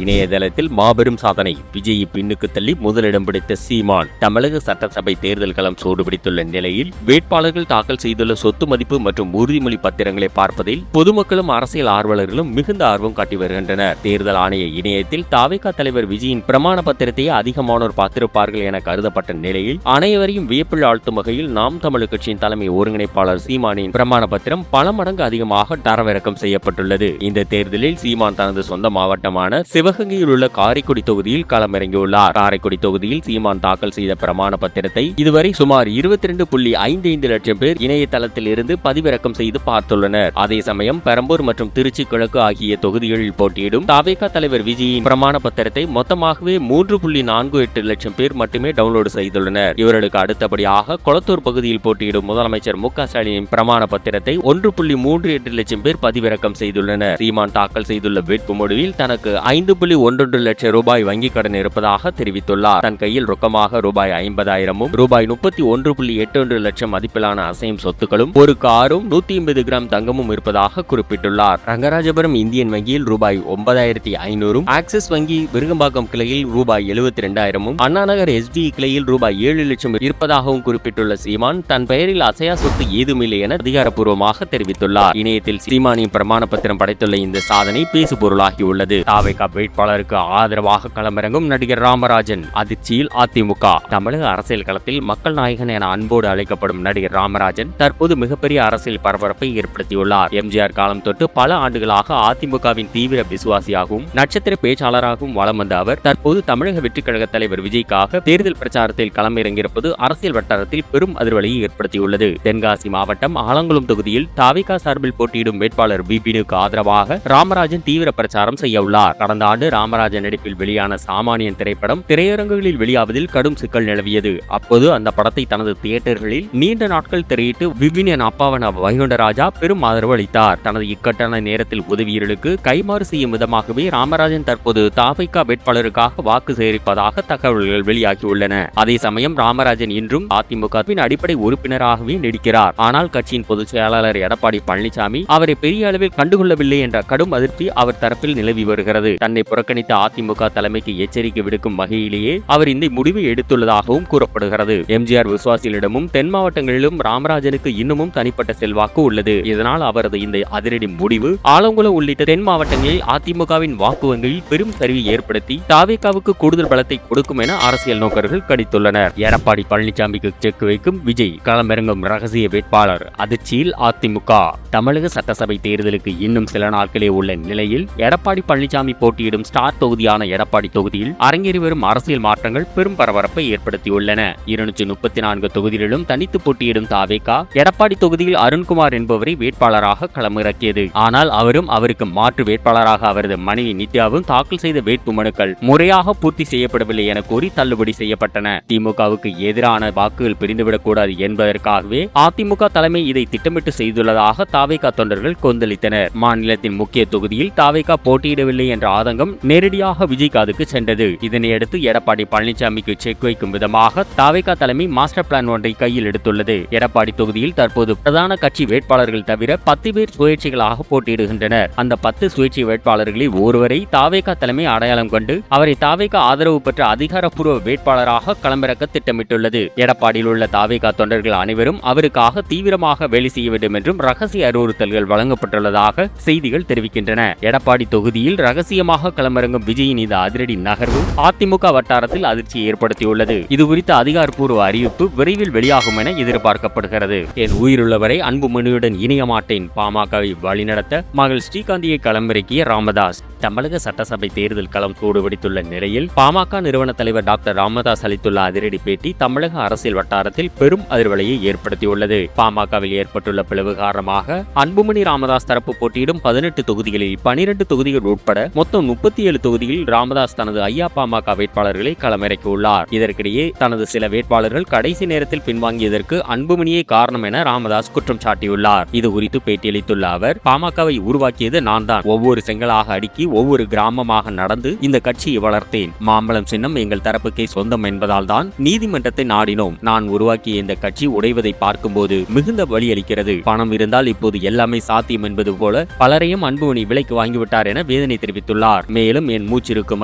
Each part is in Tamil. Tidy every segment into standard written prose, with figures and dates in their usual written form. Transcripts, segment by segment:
இணையதளத்தில் மாபெரும் சாதனை. விஜய் பின்னுக்கு தள்ளி முதலிடம் பிடித்த சீமான். தமிழக சட்டசபை தேர்தல் களம் சூடுபிடித்துள்ள நிலையில் வேட்பாளர்கள் தாக்கல் செய்துள்ள சொத்து மதிப்பு மற்றும் உறுதிமொழி பத்திரங்களை பார்ப்பதில் பொதுமக்களும் அரசியல் ஆர்வலர்களும் மிகுந்த ஆர்வம் காட்டி வருகின்றனர். தேர்தல் ஆணைய இணையத்தில் தாவேகா தலைவர் விஜயின் பிரமாண பத்திரத்தை அதிகமானோர் பார்த்திருப்பார்கள் என கருதப்பட்ட நிலையில் அனைவரையும் வியப்பில் ஆழ்த்தும் வகையில் நாம் தமிழர் கட்சியின் தலைமை ஒருங்கிணைப்பாளர் சீமானின் பிரமாண பத்திரம் பல மடங்கு அதிகமாக தரவிறக்கம் செய்யப்பட்டுள்ளது. இந்த தேர்தலில் சீமான் தனது சொந்த மாவட்டமான சிவகங்கையில் உள்ள காரைக்குடி தொகுதியில் களமிறங்கியுள்ளார். காரைக்குடி தொகுதியில் சீமான் தாக்கல் செய்த பிரமாண பத்திரத்தை இதுவரை சுமார் 22.55 லட்சம் பேர் இணையதளத்தில் இருந்து பதிவிறக்கம் செய்து பார்த்துள்ளனர். அதே சமயம் பெரம்பூர் மற்றும் திருச்சி கிழக்கு ஆகிய தொகுதிகளில் போட்டியிடும் தாவேகா தலைவர் விஜயின் பிரமாண பத்திரத்தை மொத்தமாகவே 3.48 லட்சம் பேர் மட்டுமே டவுன்லோடு செய்துள்ளனர். இவர்களுக்கு அடுத்தபடியாக கொளத்தூர் பகுதியில் போட்டியிடும் முதலமைச்சர் மு.க. ஸ்டாலினின் பிரமாண பத்திரத்தை 1.38 லட்சம் பேர் பதிவிறக்கம் செய்துள்ளனர். சீமான் தாக்கல் செய்துள்ள வேட்புமனுவில் தனக்கு 5.11 லட்சம் ரூபாய் வங்கிக் கடன் இருப்பதாக தெரிவித்துள்ளார். தன் கையில் ரொக்கமாக ரூபாய் 50,000 ரூபாய் 31.81 லட்சம் மதிப்பிலான அசையும் சொத்துக்களும் ஒரு காரும் 180 கிராம் தங்கமும் இருப்பதாக குறிப்பிட்டுள்ளார். ரங்கராஜபுரம் இந்தியன் வங்கியில் ரூபாய் 9,500, ஆக்சிஸ் வங்கி விருகம்பாக்கம் கிளையில் ரூபாய் 72,000, அண்ணாநகர் SBI கிளையில் ரூபாய் 7 லட்சம் இருப்பதாகவும் குறிப்பிட்டுள்ள சீமான் தன் பெயரில் அசையா சொத்து ஏதுமில்லை என அதிகாரப்பூர்வமாக தெரிவித்துள்ளார். இணையத்தில் சீமானின் பிரமாண பத்திரம் படைத்துள்ள இந்த சாதனை பேசு பொருளாகியுள்ளது. தாவேகா வேட்பாளருக்கு ஆதரவாக களமிறங்கும் நடிகர் ராமராஜன். அதிர்ச்சியில் அதிமுக. தமிழக அரசியல் களத்தில் மக்கள் நாயகன் என அன்போடு அழைக்கப்படும் நடிகர் ராமராஜன் தற்போது மிகப்பெரிய அரசியல் பரபரப்பை ஏற்படுத்தியுள்ளார். எம்ஜிஆர் காலம் தொட்டு பல ஆண்டுகளாக அதிமுகவின் தீவிர விசுவாசியாகவும் நட்சத்திர பேச்சாளராகவும் வலம் வந்த அவர் தற்போது தமிழக வெற்றிக் கழக தலைவர் விஜய்க்காக தேர்தல் பிரச்சாரத்தில் களமிறங்கியிருப்பது அரசியல் வட்டாரத்தில் பெரும் அதிர்வலையை ஏற்படுத்தியுள்ளது. தென்காசி மாவட்டம் ஆலங்குளம் தொகுதியில் தாவேகா சார்பில் போட்டியிடும் வேட்பாளர் விபினுக்கு ஆதரவாக ராமராஜன் தீவிர பிரச்சாரம் செய்ய உள்ளார். கடந்த ஆண்டு ராமராஜன் நடிப்பில் வெளியான சாமானியன் திரைப்படம் திரையரங்குகளில் வெளியாவதில் கடும் சிக்கல் நிலவியது. அப்போது அந்த படத்தை தனது தியேட்டர்களில் நீண்ட நாட்கள் திரையிட்டு விபினின் அப்பாவன வைகுண்டராஜா பெரும் ஆதரவு அளித்தார். தனது இக்கட்டான நேரத்தில் உதவியர்களுக்கு கைமாறு செய்யும் விதமாகவே ராமராஜன் தற்போது தாவேகா வேட்பாளருக்காக வாக்கு சேகரிப்பதாக தகவல்கள் வெளியாகியுள்ளன. அதே சமயம் ராமராஜன் இன்றும் அதிமுகவின் அடிப்படை உறுப்பினராகவே நீடிக்கிறார். ஆனால் கட்சியின் பொதுச் செயலாளர் எடப்பாடி பழனிசாமி அவரை பெரிய அளவில் கண்டுகொள்ளவில்லை என்ற கடும் அதிருப்தி அவர் தரப்பில் நிலவி வருகிறது. தன்னை புறக்கணித்த அதிமுக தலைமைக்கு எச்சரிக்கை விடுக்கும் வகையிலேயே அவர் இந்த முடிவை எடுத்துள்ளதாகவும் கூறப்படுகிறது. எம்ஜிஆர் விசுவாசிகளிடமும் தென் மாவட்டங்களிலும் ராமராஜனுக்கு இன்னமும் தனிப்பட்ட செல்வாக்கு உள்ளது. இதனால் அவரது இந்த அதிரடி முடிவு ஆலங்குளம் உள்ளிட்ட தென் மாவட்டங்களில் அதிமுகவின் வாக்கு வங்கியில் பெரும் சரிவை ஏற்படுத்தி தாவேகாவுக்கு கூடுதல் பலத்தை கொடுக்கும் என அரசியல் நோக்கர்கள் கணித்துள்ளனர். எடப்பாடி பழனிசாமிக்கு செக் வைக்கும் விஜய். களமிறங்கும் ரகசிய வேட்பாளர். அதிர்ச்சியில் அதிமுக. தமிழக சட்டசபை தேர்தலுக்கு இன்னும் சில நாட்களே உள்ள நிலையில் எடப்பாடி பழனிசாமி போட்டியிடும் ஸ்டார் தொகுதியான எடப்பாடி தொகுதியில் அரங்கேறி வரும் அரசியல் மாற்றங்கள் பெரும் பரபரப்பை ஏற்படுத்தியுள்ளன. 234 தொகுதிகளிலும் தனித்து போட்டியிடும் தாவேகா எடப்பாடி தொகுதியில் அருண்குமார் என்பவரை வேட்பாளராக களமிறக்கியது. ஆனால் அவரும் அவருக்கு மாற்று வேட்பாளராக அவரது மனைவி நித்யாவும் தாக்கல் செய்த வேட்புமனுக்கள் முறையாக பூர்த்தி செய்யப்படவில்லை என கூறி தள்ளுபடி செய்யப்பட்டன. திமுகவுக்கு எதிரான வாக்குகள் பிரிந்துவிடக் கூடாது என்பதற்காகவே அதிமுக தலைமை இதை திட்டமிட்டு செய்துள்ளதாக தாவேகா தொண்டர்கள் கொந்தளித்தனர். மாநிலத்தின் முக்கிய தொகுதியில் தாவேகா போட்டியிடவில்லை என்ற ஆதங்கம் நேரடியாக விஜய் காதுக்கு சென்றது. இதனையடுத்து எடப்பாடி பழனிசாமிக்கு செக் வைக்கும் விதமாக தாவேகா தலைமை மாஸ்டர் பிளான் ஒன்றை கையில் எடுத்துள்ளது. எடப்பாடி தொகுதியில் தற்போது பிரதான கட்சி வேட்பாளர்கள் தவிர 10 பேர் சுயேட்சைகளாக போட்டியிடுகின்றனர். அந்த 10 சுயேட்சை வேட்பாளர்களில் ஒருவரை தாவேகா தலைமை அடையாளம் கொண்டு அவரை தாவேகா ஆதரவு பெற்ற அதிகாரப்பூர்வ வேட்பாளராக களமிறக்க திட்டமிட்டுள்ளது. எடப்பாடியில் உள்ள தாவேகா தொண்டர்கள் அனைவரும் அவருக்காக தீவிரமாக வேலை செய்ய வேண்டும் என்றும் ரகசிய அறிவுறுத்தல்கள் வழங்கப்பட்டுள்ளதாக செய்திகள் தெரிவிக்கின்றன. எடப்பாடி தொகுதியில் ரகசியமாக களமிறங்கும் விஜயின் இந்த அதிரடி நகர்வு அதிமுக வட்டாரத்தில் அதிர்ச்சியை ஏற்படுத்தியுள்ளது. இது குறித்த அதிகாரப்பூர்வ அறிவிப்பு விரைவில் வெளியாகும் என எதிர்பார்க்கப்படுகிறது. என் உயிருள்ளவரை அன்புமணியுடன் இணைய மாட்டேன். பாமகவை வழிநடத்த மகள் ஸ்ரீகாந்தியை களமிறக்கிய ராமதாஸ். தமிழக சட்டசபை தேர்தல் களம் சூடுபிடித்துள்ள நிலையில் பாமக நிறுவன தலைவர் டாக்டர் ராமதாஸ் அளித்துள்ள அதிரடி பேட்டி தமிழக அரசியல் வட்டாரத்தில் பெரும் அதிர்வலையை ஏற்படுத்தியுள்ளது. பாமகவில் ஏற்பட்டுள்ள பிளவு காரணமாக அன்புமணி ராமதாஸ் தரப்பு போட்டியிடும் 18 தொகுதிகளில் 12 தொகுதிகள் உட்பட மொத்தம் 37 தொகுதிகளில் ராமதாஸ் தனது ஐயா பாமக வேட்பாளர்களை களமிறக்கியுள்ளார். இதற்கிடையே தனது சில வேட்பாளர்கள் கடைசி நேரத்தில் பின்வாங்கியதற்கு அன்புமணியே காரணம் என ராமதாஸ் குற்றம் சாட்டியுள்ளார். இது குறித்து பேட்டியளித்துள்ள அவர், பாமகவை உருவாக்கியது நான் தான். ஒவ்வொரு செங்கலாக அடுக்கி ஒவ்வொரு கிராமமாக நடந்து இந்த கட்சியை வளர்த்தேன். மாம்பழம் சின்னம் எங்கள் தரப்புக்கே சொந்தம் என்பதால் தான் நீதிமன்றத்தை நாடினோம். நான் உருவாக்கிய இந்த கட்சி உடைவதை பார்க்கும்போது மிகுந்த வலியளிக்கிறது. பணம் இருந்தால் இப்போது எல்லாமே சாத்தியம் என்பது போல பலரையும் அன்புமணி விலைக்கு வாங்கிவிட்டார் என வேதனை தெரிவித்துள்ளார். மேலும் என் மூச்சிருக்கும்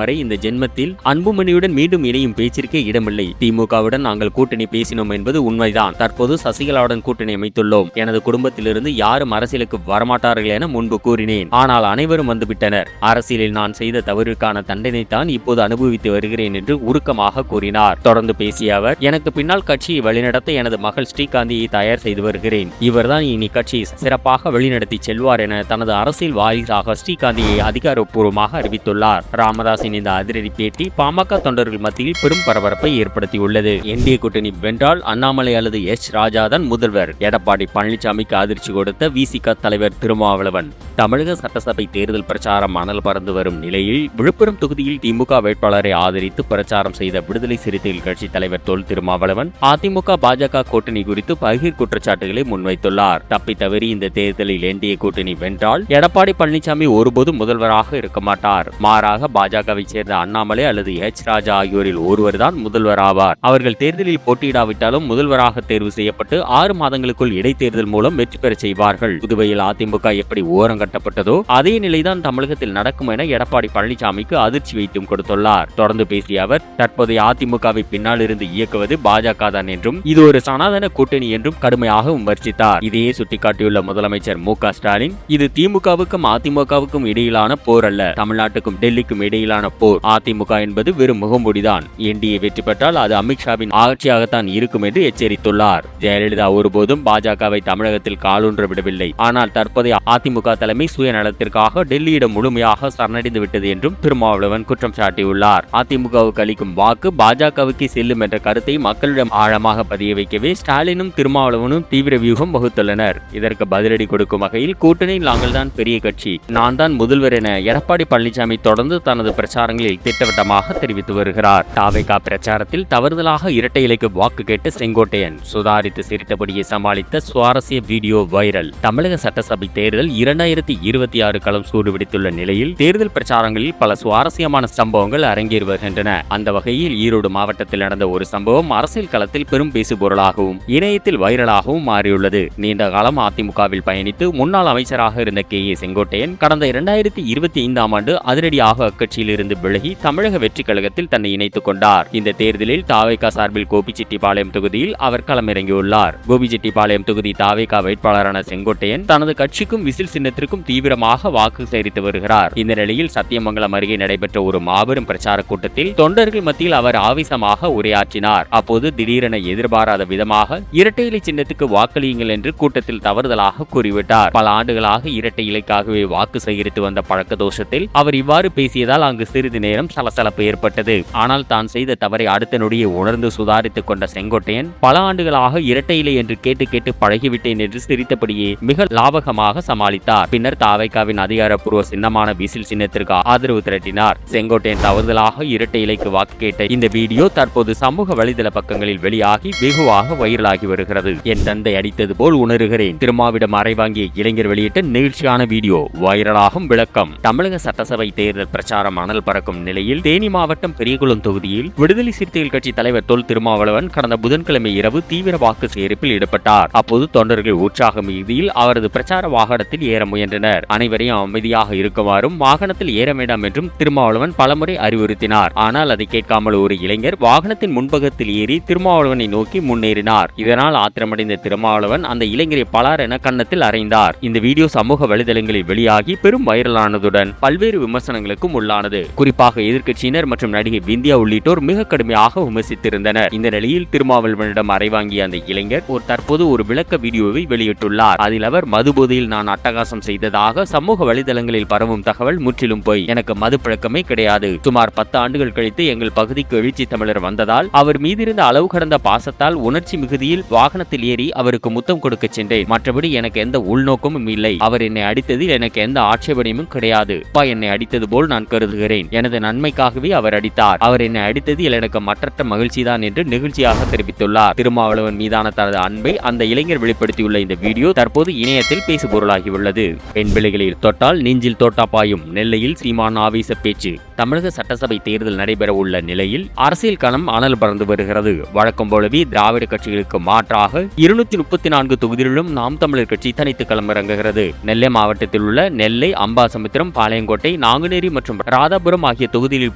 வரை இந்த ஜென்மத்தில் அன்புமணியுடன் மீண்டும் இணையும் பேச்சிற்கே இடமில்லை. திமுகவுடன் நாங்கள் கூட்டணி பேசினோம் என்பது உண்மைதான். தற்போது சசிகலாவுடன் கூட்டணி அமைத்துள்ளோம். எனது குடும்பத்திலிருந்து யாரும் அரசியலுக்கு வரமாட்டார்கள் என முன்பு கூறினேன். ஆனால் அனைவரும் வந்துவிட்டனர். அரசியலில் நான் செய்த தவறுக்கான தண்டனை தான் இப்போது அனுபவித்து வருகிறேன் என்று உருக்கமாக கூறினார். தொடர்ந்து பேசிய அவர், எனக்கு பின்னால் கட்சியை வழிநடத்த எனது மகள் ஸ்ரீகாந்தியை தயார் செய்து வருகிறேன். இவர்தான் இனி கட்சியை சிறப்பாக வழிநடத்தி செல்வார் என தனது அரசியல் வாரிசாக ஸ்ரீகாந்தியை அதிகாரப்பூர்வமாக அறிவித்துள்ளார். ராமதாஸின் இந்த அதிரடி பேட்டி பாமக தொண்டர்கள் மத்தியில் பெரும் பரபரப்பை ஏற்படுத்தியுள்ளது. என்டிஏ கூட்டணி வென்றால் அண்ணாமலை அல்லது எச் ராஜா தான் முதல்வர். எடப்பாடி பழனிசாமிக்கு அதிர்ச்சி கொடுத்த விசிக தலைவர் திருமாவளவன். தமிழக சட்டசபை தேர்தல் பிரச்சாரம் அனல் பறந்து வரும் நிலையில் விழுப்புரம் தொகுதியில் திமுக வேட்பாளரை ஆதரித்து பிரச்சாரம் செய்த விடுதலை சிறுத்தைகள் கட்சி தலைவர் தொல் திருமாவளவன் அதிமுக பாஜக கூட்டணி குறித்து பகிர் குற்றச்சாட்டுகளை முன்வைத்துள்ளார். தப்பி தவறி இந்த தேர்தலில் என்டிஏ கூட்டணி வென்றால் எடப்பாடி பழனிசாமி ஒருபோதும் முதல்வராக இருக்க மாட்டார். மாறாக பாஜகவை சேர்ந்த அண்ணாமலை அல்லது எச் ராஜா ஆகியோரில் ஒருவர்தான் முதல்வர் ஆவார். அவர்கள் தேர்தலில் போட்டியிடாவிட்டாலும் முதல்வராக தேர்வு செய்யப்பட்டு 6 மாதங்களுக்குள் இடைத்தேர்தல் மூலம் வெற்றி பெற செய்வார்கள். புதுவையில் அதிமுக எப்படி ஓரங்கட்டப்பட்டதோ அதே நிலைதான் தமிழகத்தில் நடக்கும் என எடப்பாடி பழனிசாமிக்கு அதிர்ச்சி வைத்தும் கொடுத்துள்ளார். தொடர்ந்து பேசிய அவர், தற்போதைய அதிமுகவை பின்னால் இருந்து இயக்குவது பாஜக தான் என்றும் இது ஒரு சனாதன கூட்டணி என்றும் கடுமையாக விமர்சித்தார். இதையே சுட்டிக்காட்டியுள்ள முதலமைச்சர் மு.க. ஸ்டாலின், இது திமுகவுக்கும் அதிமுகவுக்கும் இடையிலான போர் அல்ல, தமிழ்நாட்டுக்கும் டெல்லிக்கும் இடையிலான போர். அதிமுக என்பது வெறும் முகமூடிதான். என்டிஏ வெற்றி பெற்றால் அது அமித்ஷாவின் ஆட்சியாகத்தான் இருக்கும் என்று எச்சரித்துள்ளார். ஜெயலலிதா ஒருபோதும் பாஜகவை தமிழகத்தில் காலூன்ற விடவில்லை. ஆனால் தற்போதைய அதிமுக தலைமை சுயநலத்திற்காக டெல்லியிடம் முழுமையாக சரணடைந்து விட்டது என்றும் திருமாவளவன் குற்றம் சாட்டியுள்ளார். அதிமுகவுக்கு அளிக்கும் வாக்கு பாஜகவுக்கு செல்லும் என்ற கருத்தை மக்களிடம் ஆழமாக பதிய வைக்கவே ஸ்டாலினும் திருமாவளவனும் தீவிர வியூகம் வகுத்துள்ளனர். இதற்கு பதிலடி கொடுக்கும் வகையில் கூட்டணியில் நாங்கள் தான் பெரிய கட்சி, நான் தான் முதல்வர் என எடப்பாடி பழனிசாமி தொடர்ந்து தனது பிரச்சாரங்களில் திட்டவட்டமாக தெரிவித்து வருகிறார். தாவேகா பிரச்சாரத்தில் தவறுதலாக இரட்டை இலைக்கு வாக்கு கேட்டு செங்கோட்டையன் சுதாரித்து சிரித்தபடியே சமாளித்த சுவாரஸ்ய வீடியோ வைரல். தமிழக சட்டசபை தேர்தல் 2026 களம் சூடுபிடித்துள்ள நிலையில் தேர்தல் பிரச்சாரங்களில் பல சுவாரஸ்யமான சம்பவங்கள் அரங்கேறி வருகின்றன. அந்த வகையில் ஈரோடு மாவட்டத்தில் நடந்த ஒரு சம்பவம் அரசியல் களத்தில் பெரும் பேசுபொருளாகவும் இணையத்தில் வைரலாகவும் மாறியுள்ளது. நீண்ட காலம் அதிமுகவில் பயணித்து முன்னாள் அமைச்சராக இருந்த கே.ஏ. செங்கோட்டையன் கடந்த 2025ஆம் ஆண்டு அதிரடியாக அக்கட்சியில் இருந்து விலகி தமிழக வெற்றி கழகத்தில் தன்னை இணைத்துக் கொண்டார். இந்த தேர்தலில் தாவேகா சார்பில் கோபிச்செட்டிப்பாளையம் தொகுதியில் அவர் களமிறங்கியுள்ளார். கோபிச்செட்டிப்பாளையம் தொகுதி தாவேகா வேட்பாளரான செங்கோட்டையன் தனது கட்சிக்கும் விசில் சின்னத்திற்கும் தீவிரமாக வாக்கு சேகரித்து வருகிறார். இந்த நிலையில் சத்தியமங்கலம் அருகே நடைபெற்ற ஒரு மாபெரும் பிரச்சார கூட்டத்தில் தொண்டர்கள் மத்தியில் அவர் ஆவேசமாக உரையாற்றினார். அப்போது திடீரென எதிர்பாராத விதமாக இரட்டை இலை சின்னத்துக்கு வாக்களியுங்கள் என்று கூட்டத்தில் தவறுதலாக கூறிவிட்டார். பல ஆண்டுகளாக இரட்டை இலைக்காகவே வாக்கு சேகரித்து வந்த பழக்க தோஷத்தில் அவர் இவ்வாறு பேசியதால் அங்கு சிறிது நேரம் சலசலப்பு ஏற்பட்டது. ஆனால் தான் செய்த தவறை அடுத்த நொடியை உணர்ந்து சுதாரித்துக் கொண்ட செங்கோட்டையன் பல ஆண்டுகளாக இரட்டை இலை என்று கேட்டு கேட்டு பழகிவிட்டேன் என்று சிரித்தபடியே மிக லாபகமாக சமாளித்தார். பின்னர் தாவேகாவின் அதிகாரப்பூர்வ சின்னமான விசில் சின்னத்திற்கு ஆதரவு திரட்டினார். செங்கோட்டையன் தவறுதலாக இரட்டை இலைக்கு வாக்கு கேட்ட இந்த வீடியோ தற்போது சமூக வலைதள பக்கங்களில் வெளியாகி வெகுவாக வைரலாகி வருகிறது. என் தந்தை அடித்தது போல் உணர்கிறேன். திருமாவிடம் அறை வாங்கிய இளைஞர் வெளியிட்ட நெகிழ்ச்சியான வீடியோ வைரலாகும் விளக்கம். தமிழக சட்டசபை தேர்தல் பிரச்சாரம் அனல் பறக்கும் நிலையில் தேனி மாவட்டம் பெரியகுளம் தொகுதியில் விடுதலை சிறுத்தைகள் கட்சி தலைவர் தொல் திருமாவளவன் கடந்த புதன்கிழமை இரவு தீவிர வாக்கு சேகரிப்பில் ஈடுபட்டார். அப்போது தொண்டர்கள் உற்சாக மிகுதியில் அவரது பிரச்சார வாகனத்தில் ஏற முயன்றனர். அனைவரையும் அமைதியாக இருக்குமாறும் வாகனத்தில் ஏற வேண்டாம் என்றும் திருமாவளவன் பலமுறை அறிவுறுத்தினார். ஆனால் அதை கேட்காமல் ஒரு இளைஞர் வாகனத்தின் முன்பகத்தில் ஏறி திருமாவளவனை நோக்கி முன்னேறினார். இதனால் ஆத்திரமடைந்த திருமாவளவன் அந்த இளைஞரை பலார் என கன்னத்தில் அறைந்தார். இந்த வீடியோ சமூக வலைதளங்களில் வெளியாகி பெரும் வைரலானதுடன் பல்வேறு விமர்சனங்களுக்கும் உள்ளானது. குறிப்பாக எதிர்க்கட்சியினர் மற்றும் நடிகை விந்தியா உள்ளிட்டோர் மிக கடுமையாக விமர்சித்திருந்தனர். இந்த நிலையில் திருமாவளவனிடம் அறை வாங்கிய அந்த இளைஞர் தற்போது ஒரு விளக்க வீடியோவை வெளியிட்டுள்ளார். அதில் அவர் மது போதையில் நான் அட்டகாசம் செய்ததாக சமூக வலைதளங்களில் பரவும் தகவல் முற்றிலும் போய். எனக்கு மது பழக்கமே கிடையாது. சுமார் 10 ஆண்டுகள் கழித்து எங்கள் பகுதிக்கு எழுச்சி தமிழர் வந்ததால் அவர் மீதிருந்த அளவு கடந்த பாசத்தால் உணர்ச்சி மிகுதியில் வாகனத்தில் ஏறி அவருக்கு முத்தம் கொடுக்க சென்றேன். மற்றபடி எனக்கு எந்த உள்நோக்கமும் இல்லை. அவர் என்னை அடித்ததில் எனக்கு எந்த ஆட்சேபனையும் கிடையாது. அப்பா என்னை அடித்தது போல் நான் கருதுகிறேன். எனது நன்மைக்காகவே அவர் அடித்தார். அவர் என்னை அடித்ததில் எனக்கு மற்றற்ற மகிழ்ச்சிதான் என்று நெகிழ்ச்சியாக தெரிவித்துள்ளார். திருமாவளவன் மீதான தனது அன்பை அந்த இளைஞர் வெளிப்படுத்தியுள்ள இந்த வீடியோ தற்போது இணையத்தில் பேசுபொருளாகியுள்ளது. பெண் பிள்ளைகளில் தொட்டால் நெஞ்சில் தோட்டா பாயும். நெல்லையில் சீமான் ஆவேச பேச்சு. தமிழக சட்டசபை தேர்தல் நடைபெற உள்ள நிலையில் அரசியல் களம் அனல் பறந்து வருகிறது. வழக்கம் போலவே திராவிட கட்சிகளுக்கு மாற்றாக 234 தொகுதிகளிலும் நாம் தமிழர் கட்சி தனித்து களமிறங்குகிறது. நெல்லை மாவட்டத்தில் உள்ள நெல்லை, அம்பாசமுத்திரம், பாளையங்கோட்டை, நாங்குநேரி மற்றும் ராதாபுரம் ஆகிய தொகுதிகளில்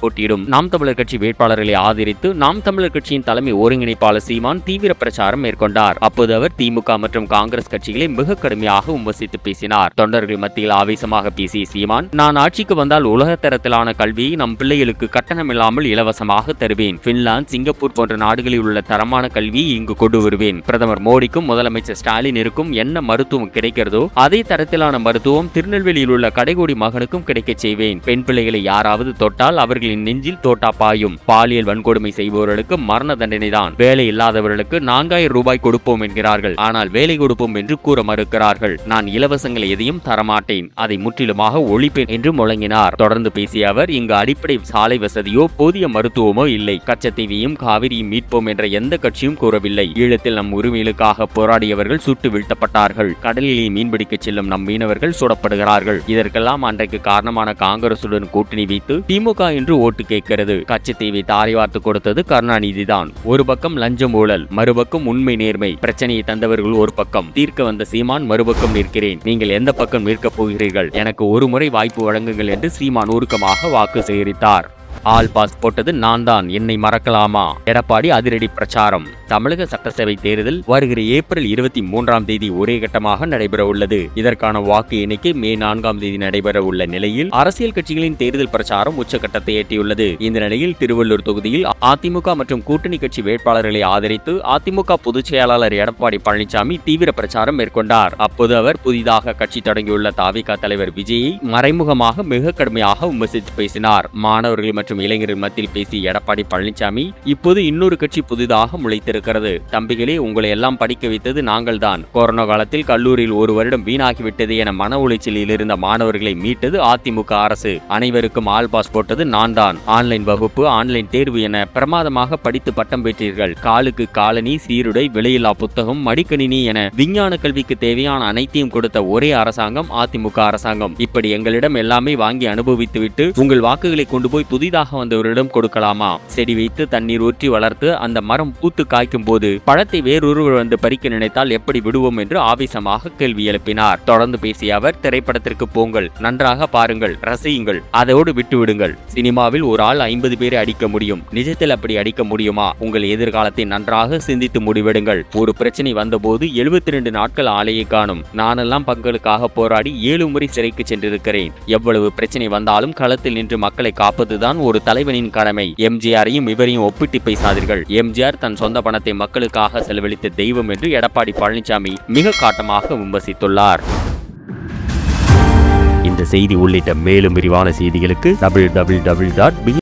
போட்டியிடும் நாம் தமிழர் கட்சி வேட்பாளர்களை ஆதரித்து நாம் தமிழர் கட்சியின் தலைமை ஒருங்கிணைப்பாளர் சீமான் தீவிர பிரச்சாரம் மேற்கொண்டார். அப்போது அவர் திமுக மற்றும் காங்கிரஸ் கட்சிகளை மிக கடுமையாக விமர்சித்து பேசினார். தொண்டர்கள் மத்தியில் ஆவேசமாக பேசிய சீமான், நான் ஆட்சிக்கு வந்தால் உலகத்தரத்திலான கல்வியை நம் பிள்ளைகளுக்கு கட்டணமில்லாமல் இலவசமாக தருவேன். பின்லாந்து, சிங்கப்பூர் போன்ற நாடுகளில் உள்ள தரமான கல்வியை இங்கு கொண்டு வருவேன். பிரதமர் மோடிக்கும் முதலமைச்சர் ஸ்டாலினிற்கும் என்ன மருத்துவம் கிடைக்கிறதோ அதே தரத்திலான மருத்துவம் திருநெல்வேலியில் உள்ள கடைகோடி மகனுக்கும் கிடைக்க செய்வேன். பெண் பிள்ளைகளை யாராவது தொட்டால் அவர்களின் நெஞ்சில் தோட்டா பாயும். பாலியல் வன்கொடுமை செய்பவர்களுக்கு மரண தண்டனை தான். வேலை இல்லாதவர்களுக்கு 4000 ரூபாய் கொடுப்போம் என்கிறார்கள். ஆனால் வேலை கொடுப்போம் என்று கூற மறுக்கிறார்கள். நான் இலவசங்களை எதையும் தரமாட்டேன், அதை முற்றிலுமாக ஒழிப்பேன் என்று முழங்கினார். தொடர்ந்து பேசிய அவர், இங்கு அடிப்படை சாலை வசதியோ போதிய மருத்துவமோ இல்லை. கச்சத்தீவையும் காவிரியும் மீட்போம் என்ற எந்த கட்சியும் கூறவில்லை. ஈழத்தில் நம் உரிமைகளுக்காக போராடியவர்கள் சுட்டு வீழ்த்தப்பட்டார்கள். கடலிலே மீன்பிடிக்க செல்லும் நம் மீனவர்கள் சுடப்படுகிறார்கள். இதற்கெல்லாம் அன்றைக்கு காரணமான காங்கிரசுடன் கூட்டணி வைத்து திமுக என்று ஓட்டு கேட்கிறது. கச்சத்தீவை தாரை வார்த்து கொடுத்தது கருணாநிதி தான். ஒரு பக்கம் லஞ்சம் ஊழல், மறுபக்கம் உண்மை நேர்மை. பிரச்சனையை தந்தவர்கள் ஒரு பக்கம், தீர்க்க வந்த சீமான் மறுபக்கம் நிற்கிறேன். நீங்கள் எந்த பக்கம் நிற்கப் போகிறீர்கள்? எனக்கு ஒரு முறை வாய்ப்பு வழங்குங்கள் என்று சீமான் உருக்கமாக வாக்கு சேகரித்தார். ஆல் பாஸ் போட்டது நான் தான், என்னை மறக்கலாமா? எடப்பாடி அதிரடி பிரச்சாரம். தமிழக சட்டசபை தேர்தல் வருகிற ஏப்ரல் 23ஆம் தேதி ஒரே கட்டமாக நடைபெற உள்ளது. இதற்கான வாக்கு எண்ணிக்கை மே 4ஆம் தேதி நடைபெற உள்ள நிலையில் அரசியல் கட்சிகளின் தேர்தல் பிரச்சாரம் உச்சகட்டத்தை எட்டியுள்ளது. இந்த நிலையில் திருவள்ளூர் தொகுதியில் அதிமுக மற்றும் கூட்டணி கட்சி வேட்பாளர்களை ஆதரித்து அதிமுக பொதுச் செயலாளர் எடப்பாடி பழனிசாமி தீவிர பிரச்சாரம் மேற்கொண்டார். அப்போது அவர் புதிதாக கட்சி தொடங்கியுள்ள தாவிக தலைவர் விஜயை மறைமுகமாக மிக கடுமையாக விமர்சித்து பேசினார். மாணவர்கள் மற்றும் இளைஞர்கள் மத்தியில் பேசிய எடப்பாடி பழனிசாமி, இப்போது இன்னொரு கட்சி புதிதாக முளைத்திருக்கிறது. தம்பிகளே, உங்களை எல்லாம் படிக்க வைத்தது நாங்கள் தான். கொரோனா காலத்தில் கல்லூரியில் ஒரு வருடம் வீணாகிவிட்டது என மன உளைச்சலில் இருந்த மாணவர்களை மீட்டது அதிமுக அரசு. அனைவருக்கும் ஆல் பாஸ் போட்டது நான் தான். ஆன்லைன் வகுப்பு, ஆன்லைன் தேர்வு என பிரமாதமாக படித்து பட்டம் பெற்றீர்கள். காலுக்கு காலனி, சீருடை, விலையில்லா புத்தகம், மடிக்கணினி என விஞ்ஞான கல்விக்கு தேவையான அனைத்தையும் கொடுத்த ஒரே அரசாங்கம் அதிமுக அரசாங்கம். இப்படி எங்களிடம் எல்லாமே வாங்கி அனுபவித்துவிட்டு உங்கள் வாக்குகளை கொண்டு போய் புதிதாக வந்தவரிடம் கொடுக்கலாமா? செடி வைத்து தண்ணீர் ஊற்றி வளர்த்து அந்த மரம் பூத்து காய்க்கும் போது பழத்தை வேறொருவர் வந்து பறிக்க நினைத்தால் எப்படி விடுவோம் என்று ஆவேசமாக கேள்வி எழுப்பினார். தொடர்ந்து பேசிய அவர், திரைப்படத்திற்கு போங்கள், நன்றாக பாருங்கள், ரசியுங்கள், அதோடு விட்டு விடுங்கள். சினிமாவில் ஒரு ஆள் 50 பேரை அடிக்க முடியும், நிஜத்தில் அப்படி அடிக்க முடியுமா? உங்கள் எதிர்காலத்தை நன்றாக சிந்தித்து முடிவெடுங்கள். ஒரு பிரச்சனை வந்தபோது 72 நாட்கள் ஆலையை காணும். நானெல்லாம் பங்களுக்காக போராடி 7 முறை சிறைக்கு சென்றிருக்கிறேன். எவ்வளவு பிரச்சனை வந்தாலும் களத்தில் நின்று மக்களை காப்பதுதான் ஒரு தலைவனின் கடமை. எம்ஜிஆரையும் இவரையும் ஒப்பிட்டு பேசாதீர்கள். எம்ஜிஆர் தன் சொந்த பணத்தை மக்களுக்காக செலவழித்த தெய்வம் என்று எடப்பாடி பழனிசாமி மிக காட்டமாக விமர்சித்துள்ளார். இந்த செய்தி உள்ளிட்ட மேலும் விரிவான செய்திகளுக்கு www.b